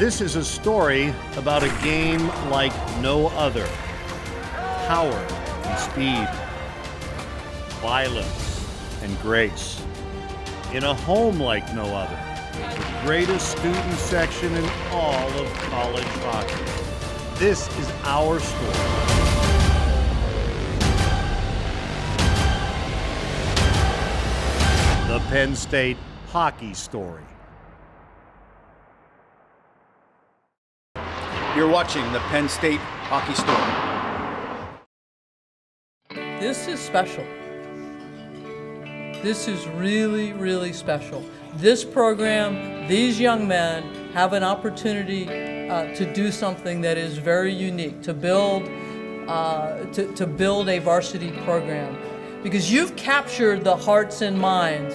This is a story about a game like no other. Power and speed, violence and grace. In a home like no other. The greatest student section in all of college hockey. This is our story. The Penn State Hockey Story. You're watching the Penn State Hockey Story. This is special. This is really, really special. This program, these young men have an opportunity to do something that is very unique, to build a varsity program. Because you've captured the hearts and minds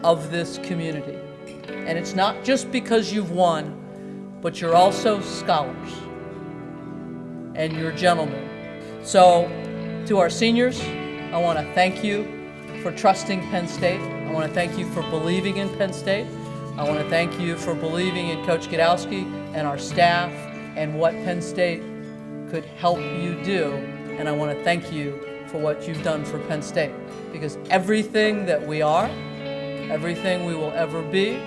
of this community. And it's not just because you've won, but you're also scholars. And you're gentlemen. So, to our seniors, I want to thank you for trusting Penn State. I want to thank you for believing in Penn State. I want to thank you for believing in Coach Godowski and our staff and what Penn State could help you do. And I want to thank you for what you've done for Penn State. Because everything that we are, everything we will ever be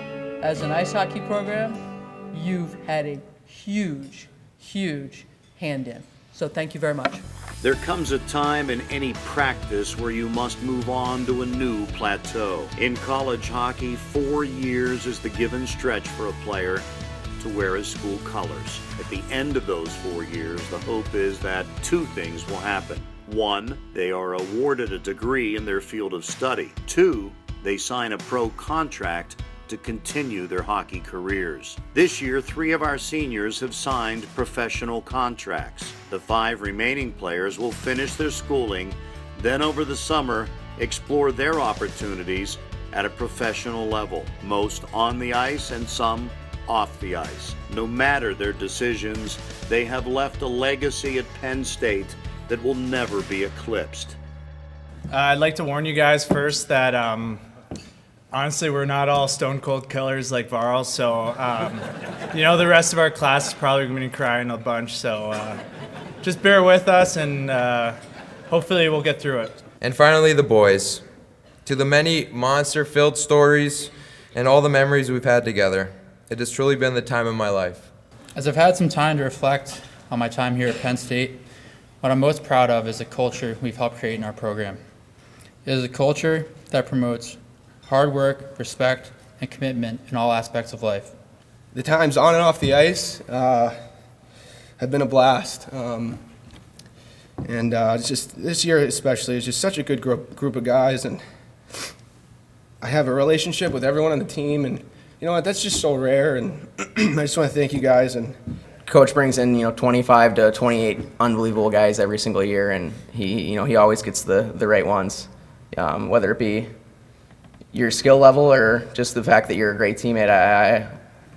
as an ice hockey program, you've had a huge, huge hand in. So thank you very much. There comes a time in any practice where you must move on to a new plateau. In college hockey, 4 years is the given stretch for a player to wear his school colors. At the end of those 4 years, the hope is that two things will happen. One, they are awarded a degree in their field of study. Two, they sign a pro contract to continue their hockey careers. This year, 3 of our seniors have signed professional contracts. The 5 remaining players will finish their schooling, then over the summer, explore their opportunities at a professional level, most on the ice and some off the ice. No matter their decisions, they have left a legacy at Penn State that will never be eclipsed. I'd like to warn you guys first that honestly, we're not all stone cold killers like Varl, so the rest of our class is probably going to be crying a bunch, so just bear with us and hopefully we'll get through it. And finally, the boys. To the many monster-filled stories and all the memories we've had together, it has truly been the time of my life. As I've had some time to reflect on my time here at Penn State, what I'm most proud of is the culture we've helped create in our program. It is a culture that promotes hard work, respect, and commitment in all aspects of life. The times on and off the ice have been a blast. It's just this year especially, it's just such a good group of guys, and I have a relationship with everyone on the team, and you know what, that's just so rare, and I just want to thank you guys. And Coach brings in 25 to 28 unbelievable guys every single year, and he always gets the right ones, whether it be your skill level or just the fact that you're a great teammate. I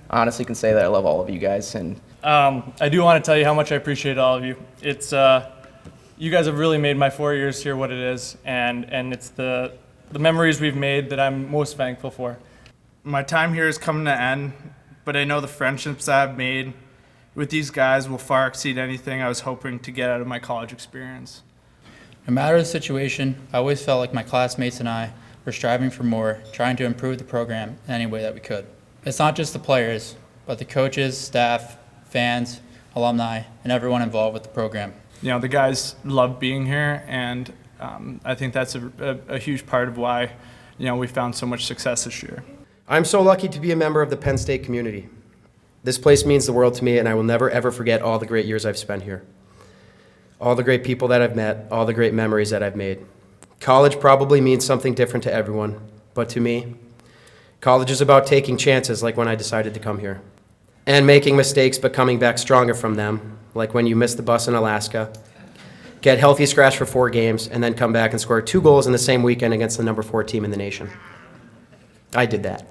honestly can say that I love all of you guys. And I do want to tell you how much I appreciate all of you. It's you guys have really made my 4 years here what it is, and it's the memories we've made that I'm most thankful for. My time here is coming to an end, but I know the friendships that I've made with these guys will far exceed anything I was hoping to get out of my college experience. No matter the situation, I always felt like my classmates and I were striving for more, trying to improve the program in any way that we could. It's not just the players, but the coaches, staff, fans, alumni, and everyone involved with the program. The guys love being here, and I think that's a huge part of why we found so much success this year. I'm so lucky to be a member of the Penn State community. This place means the world to me, and I will never ever forget all the great years I've spent here. All the great people that I've met, all the great memories that I've made. College probably means something different to everyone, but to me, college is about taking chances like when I decided to come here. And making mistakes but coming back stronger from them, like when you missed the bus in Alaska, get healthy scratch for 4 games, and then come back and score 2 goals in the same weekend against the number 4 team in the nation. I did that.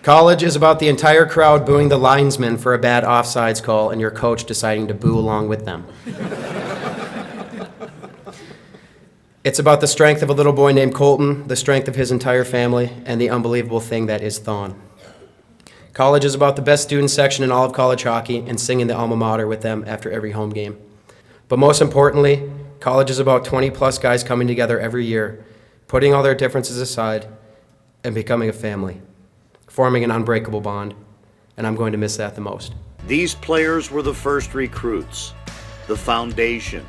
College is about the entire crowd booing the linesman for a bad offsides call and your coach deciding to boo along with them. It's about the strength of a little boy named Colton, the strength of his entire family, and the unbelievable thing that is Thon. College is about the best student section in all of college hockey and singing the alma mater with them after every home game. But most importantly, college is about 20-plus guys coming together every year, putting all their differences aside, and becoming a family, forming an unbreakable bond, and I'm going to miss that the most. These players were the first recruits, the foundation,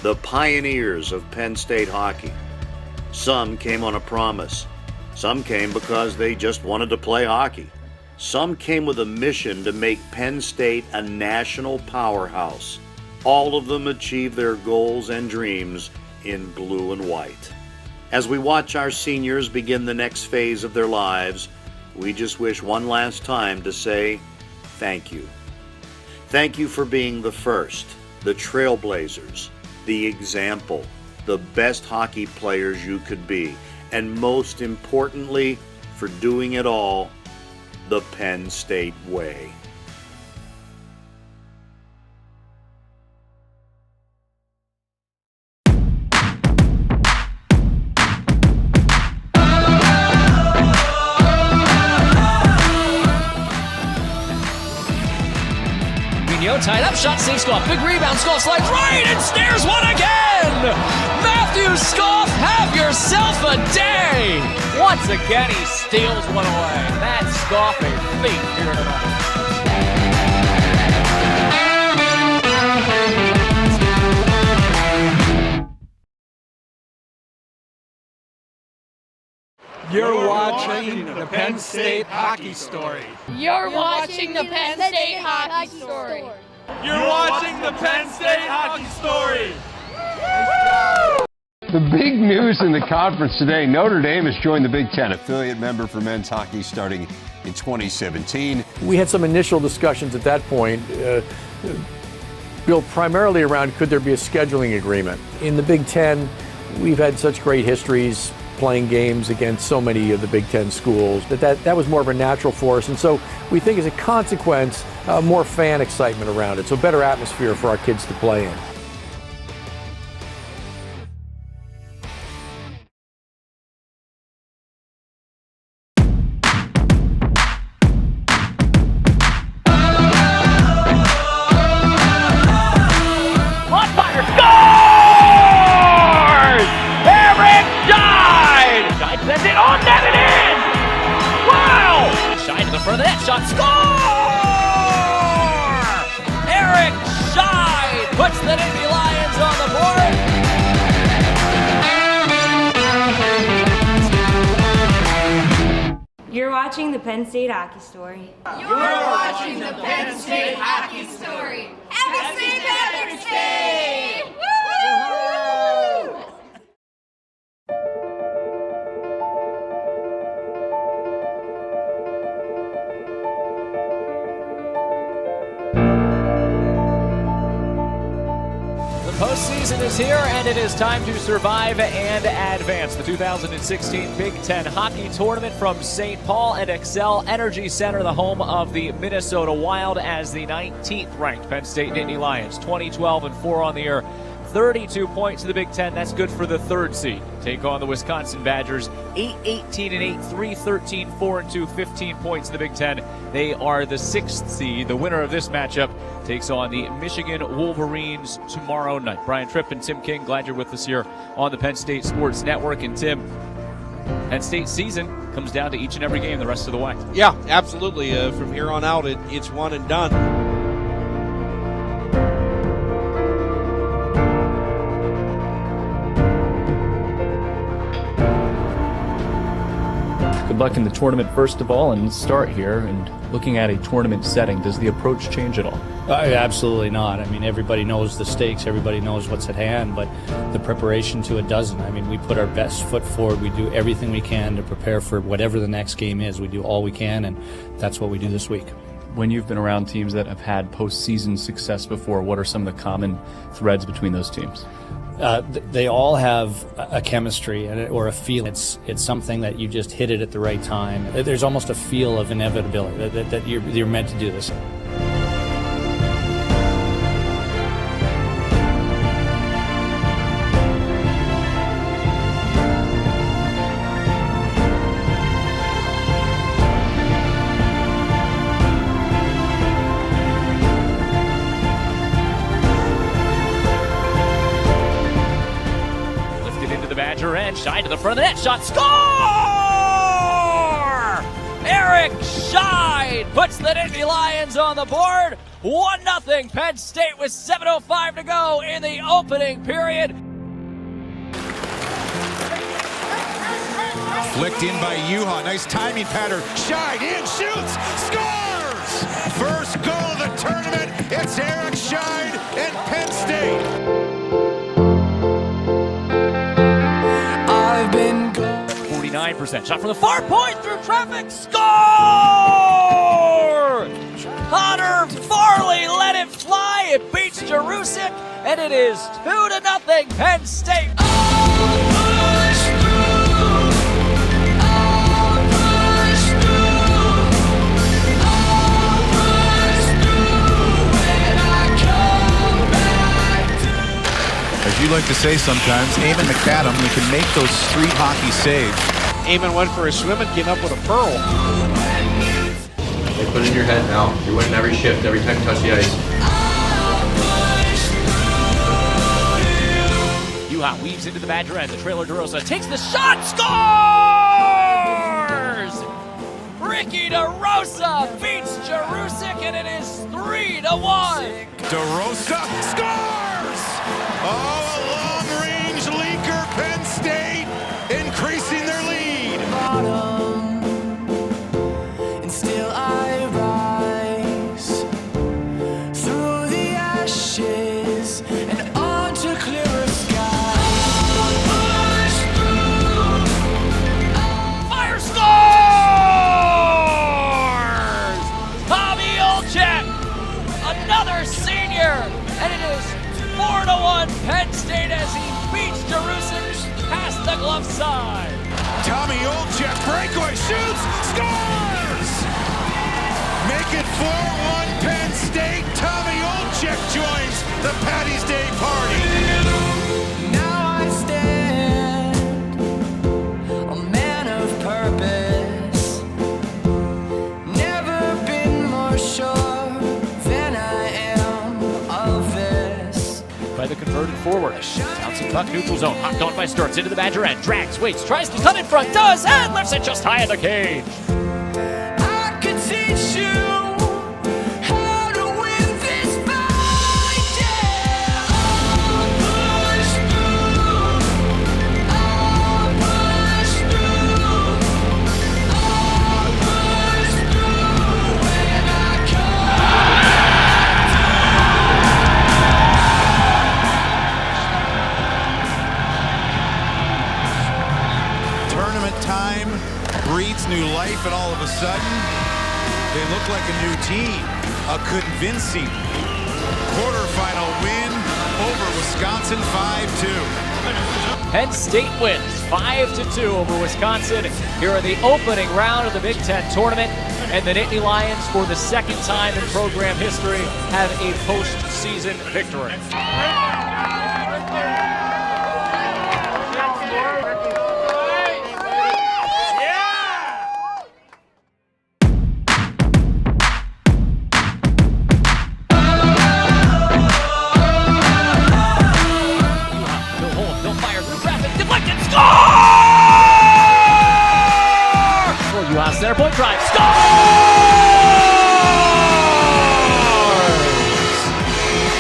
the pioneers of Penn State hockey. Some came on a promise. Some came because they just wanted to play hockey. Some came with a mission to make Penn State a national powerhouse. All of them achieved their goals and dreams in blue and white. As we watch our seniors begin the next phase of their lives, we just wish one last time to say thank you. Thank you for being the first, the trailblazers, the example, the best hockey players you could be, and most importantly, for doing it all the Penn State way. Tied up, shot, saves Scoff. Big rebound, Scoff slides right and snares one again! Matthew Scoff, have yourself a day! Once again, he steals one away. That's Scoff a feat here tonight. You're watching the Penn State Hockey Story. You're watching the Penn State Hockey Story. You're watching the Penn State Hockey Story. The big news in the conference today, Notre Dame has joined the Big Ten, affiliate member for men's hockey starting in 2017. We had some initial discussions at that point, built primarily around could there be a scheduling agreement. In the Big Ten, we've had such great histories playing games against so many of the Big Ten schools that was more of a natural for us. And so we think as a consequence, more fan excitement around it. So better atmosphere for our kids to play in. Shot, score! Eric Scheid puts the Nittany Lions on the board. You're watching the Penn State Hockey Story. You're watching the Penn State Hockey Story. Epic St. Patrick's Day! Woo! Postseason is here, and it is time to survive and advance. The 2016 Big Ten Hockey Tournament from St. Paul and Xcel Energy Center, the home of the Minnesota Wild, as the 19th ranked Penn State Nittany Lions, 20-12-4 on the year. 32 points to the Big Ten. That's good for the third seed. Take on the Wisconsin Badgers, 8-18-8, 3-13-4-2, 15 points to the Big Ten. They are the sixth seed. The winner of this matchup takes on the Michigan Wolverines tomorrow night. Brian Tripp and Tim King, glad you're with us here on the Penn State Sports Network. And Tim, Penn State season comes down to each and every game the rest of the way. Yeah, absolutely. From here on out, it's one and done. Good luck in the tournament, first of all, and start here. And looking at a tournament setting, does the approach change at all? Absolutely not. I mean, everybody knows the stakes, everybody knows what's at hand, but the preparation to it doesn't. I mean, we put our best foot forward. We do everything we can to prepare for whatever the next game is. We do all we can, and that's what we do this week. When you've been around teams that have had postseason success before, what are some of the common threads between those teams? They all have a chemistry or a feel. It's something that you just hit it at the right time. There's almost a feel of inevitability that you're meant to do this. into the Badger end. Scheid to the front of the net. Shot. Score! Eric Scheid puts the Nittany Lions on the board. 1-0 Penn State with 7:05 to go in the opening period. Flicked in by Juha. Nice timing pattern. Scheid in, shoots, scores! First goal of the tournament. It's Eric Scheid and Penn State. I've been 49%. Shot from the far point through traffic. Score! Connor Farley let it fly. It beats Jerusik, and it is 2-0 Penn State. As you like to say sometimes, Eamon McAdam, you can make those street hockey saves. Eamon went for a swim and came up with a pearl. They put it in your head now. You're winning every shift, every time you touch the ice. Juha weaves into the Badger end. The trailer DeRosa takes the shot. Scores! Ricky DeRosa beats Jerusik, and it is 3-1. DeRosa scores! Oh, a long-range leaker, Penn State, increasing their lead. And still I rise through the ashes and onto clearer skies. Fire scores! Tommy Olczyk, another senior, and it is 4-1 Penn State as he beats Jerusik past the glove side. Tommy Olczyk, breakaway, shoots, scores! Make it 4-1 Penn State. Tommy Olczyk joins the Patty's Day party. Now I stand, a man of purpose. Never been more sure than I am of this. By the converted forward. Bouncing puck, neutral zone. Hot dog by Sturts into the Badger end. Drags, waits, tries to cut in front, does, and lifts it just high in the cage. I could teach you how to win this fight. Yeah. I'll push through. I'll push through. I'll push through when I Tournament time breathes new life, and all of a sudden, they look like a new team. A convincing quarterfinal win over Wisconsin 5-2. Penn State wins 5-2 over Wisconsin here in the opening round of the Big Ten tournament. And the Nittany Lions, for the second time in program history, have a postseason victory. Center point drive, scores!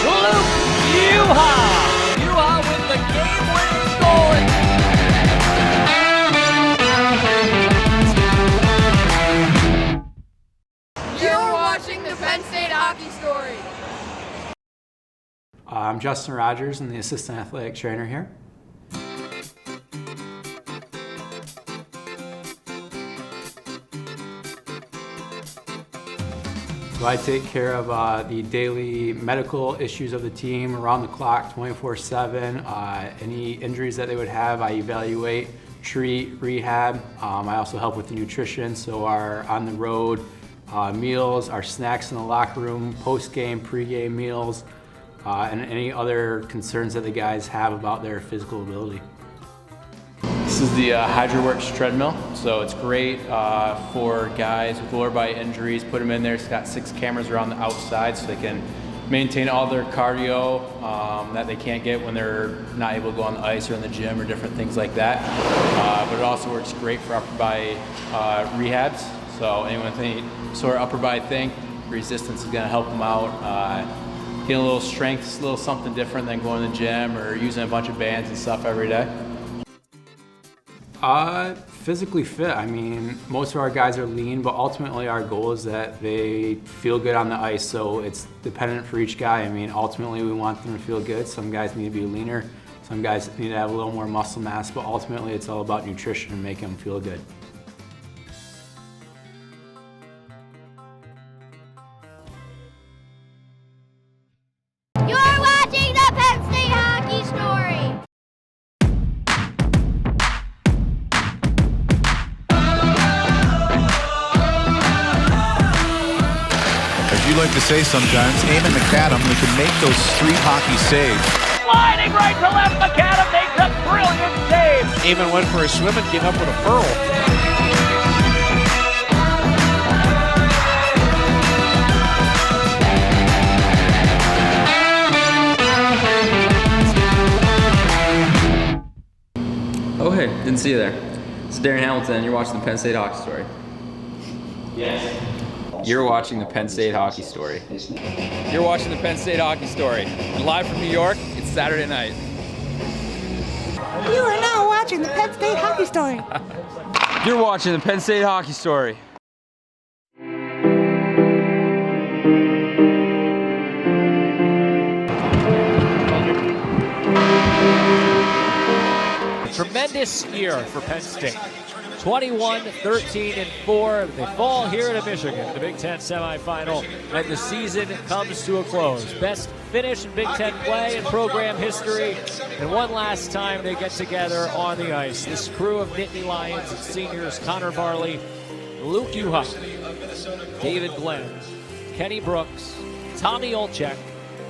Luke Juha! Juha with the game-winning goal. You're watching the Penn State Hockey Story. I'm Justin Rogers. I'm the assistant athletic trainer here. So I take care of the daily medical issues of the team around the clock, 24/7. Any injuries that they would have, I evaluate, treat, rehab. I also help with the nutrition, so our on the road meals, our snacks in the locker room, post-game, pre-game meals, and any other concerns that the guys have about their physical ability. This is the HydroWorks treadmill, so it's great for guys with lower body injuries. Put them in there. It's got 6 cameras around the outside, so they can maintain all their cardio that they can't get when they're not able to go on the ice or in the gym or different things like that. But it also works great for upper body rehabs. So anyone with any sort of upper body thing, resistance is going to help them out. Getting a little strength, a little something different than going to the gym or using a bunch of bands and stuff every day. Physically fit. I mean, most of our guys are lean, but ultimately our goal is that they feel good on the ice, so it's dependent for each guy. I mean, ultimately we want them to feel good. Some guys need to be leaner, some guys need to have a little more muscle mass, but ultimately it's all about nutrition and making them feel good. You're watching the Penn State Hockey Story. As you like to say sometimes, Eamon McAdam, we can make those 3 hockey saves. Sliding right to left, McAdam makes a brilliant save. Eamon went for a swim and came up with a pearl. Oh, hey, didn't see you there. It's Darren Hamilton. You're watching the Penn State Hockey Story. Yes. You're watching the Penn State Hockey Story. You're watching the Penn State Hockey Story. And live from New York, it's Saturday night. You are now watching the Penn State Hockey Story. You're watching the Penn State Hockey Story. Tremendous year for Penn State. 21-13-4. They fall here to Michigan, the Big Ten semifinal, and the season comes to a close. Best finish in Big Ten play in program history, and one last time they get together on the ice. This crew of Nittany Lions and seniors, Connor Varley, Luke Uhop, David Glenn, Kenny Brooks, Tommy Olchek,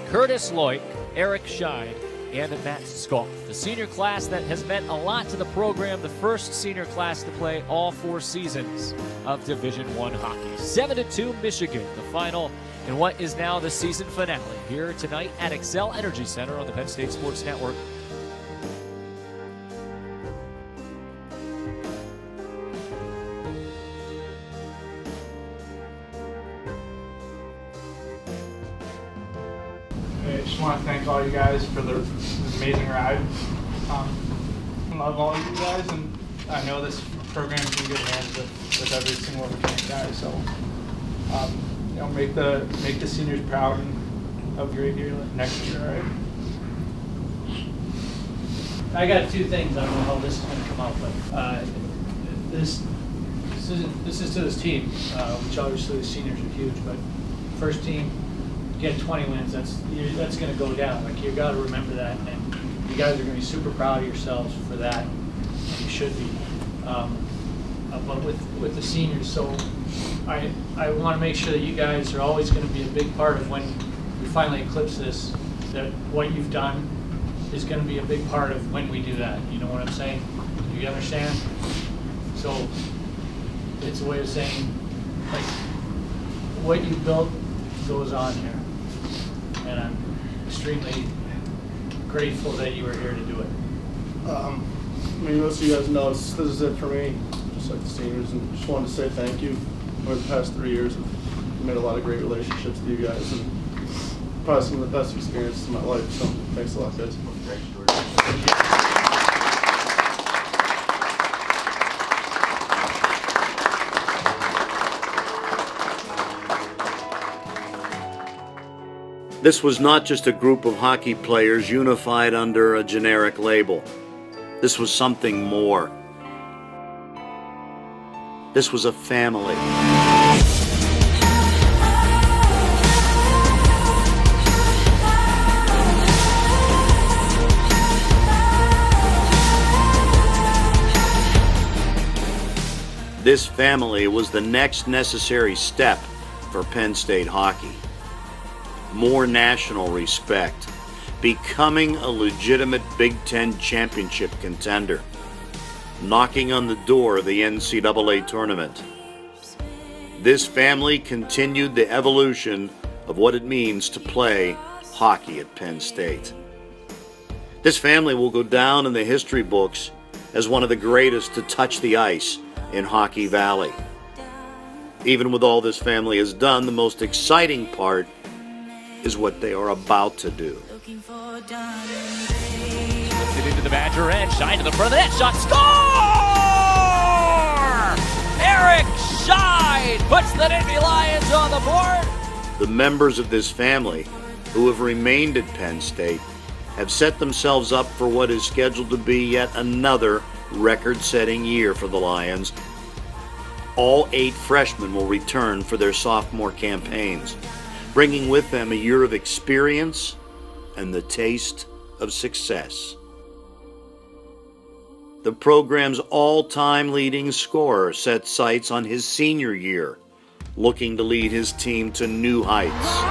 Curtis Loik, Eric Scheid, and Matt Skoff. The senior class that has meant a lot to the program, the first senior class to play all 4 seasons of Division I hockey. 7-2 Michigan, the final in what is now the season finale, here tonight at Xcel Energy Center on the Penn State Sports Network. I just want to thank all you guys for the amazing ride. I love all of you guys, and I know this program is in good hands with every single returning guy. So, you know, make the seniors proud and have a great year next year. All right. I got 2 things. I don't know how this is going to come out, but this is to this team, which obviously the seniors are huge. But first team. Get 20 wins, that's going to go down. Like, you got to remember that, and you guys are going to be super proud of yourselves for that, and you should be. But with the seniors, so I want to make sure that you guys are always going to be a big part of when we finally eclipse this. That what you've done is going to be a big part of when we do that. You know what I'm saying? Do you understand? So it's a way of saying, like, what you built goes on here. And I'm extremely grateful that you were here to do it. I mean, most of you guys know this is it for me, just like the seniors, and just wanted to say thank you. Over the past 3 years, I've made a lot of great relationships with you guys, and probably some of the best experiences of my life, so thanks a lot, guys. This was not just a group of hockey players unified under a generic label. This was something more. This was a family. This family was the next necessary step for Penn State hockey. More national respect, becoming a legitimate Big Ten championship contender, knocking on the door of the NCAA tournament. This family continued the evolution of what it means to play hockey at Penn State. This family will go down in the history books as one of the greatest to touch the ice in Hockey Valley. Even with all this family has done, the most exciting part is what they are about to do. Puts it into the Badger end, shine to the front of the net, shot, score! Eric Shine puts the Nittany Lions on the board. The members of this family who have remained at Penn State have set themselves up for what is scheduled to be yet another record-setting year for the Lions. All 8 freshmen will return for their sophomore campaigns, bringing with them a year of experience and the taste of success. The program's all-time leading scorer set sights on his senior year, looking to lead his team to new heights.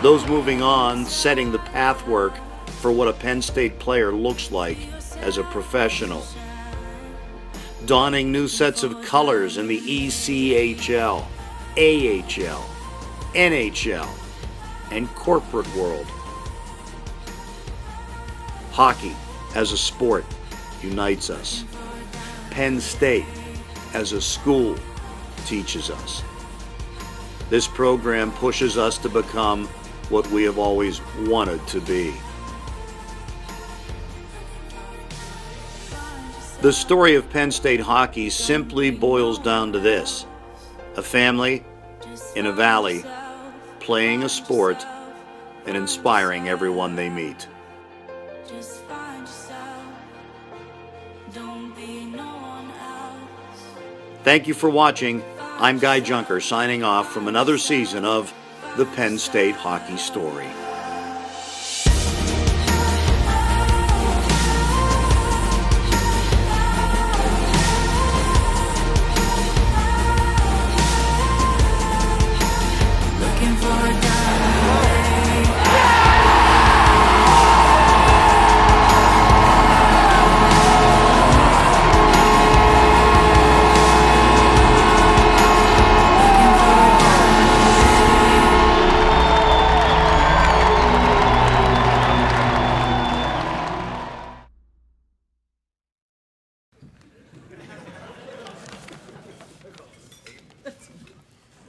Those moving on, setting the pathwork for what a Penn State player looks like as a professional. Donning new sets of colors in the ECHL, AHL, NHL, and corporate world. Hockey as a sport unites us. Penn State as a school teaches us. This program pushes us to become what we have always wanted to be. The story of Penn State hockey simply boils down to this: a family in a valley playing a sport and inspiring everyone they meet. Thank you for watching. I'm Guy Junker signing off from another season of The Penn State Hockey Story.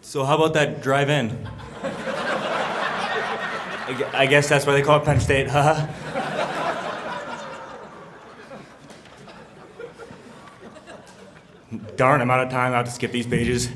So how about that drive-in? I guess that's why they call it Penn State, huh? Darn, I'm out of time. I'll have to skip these pages.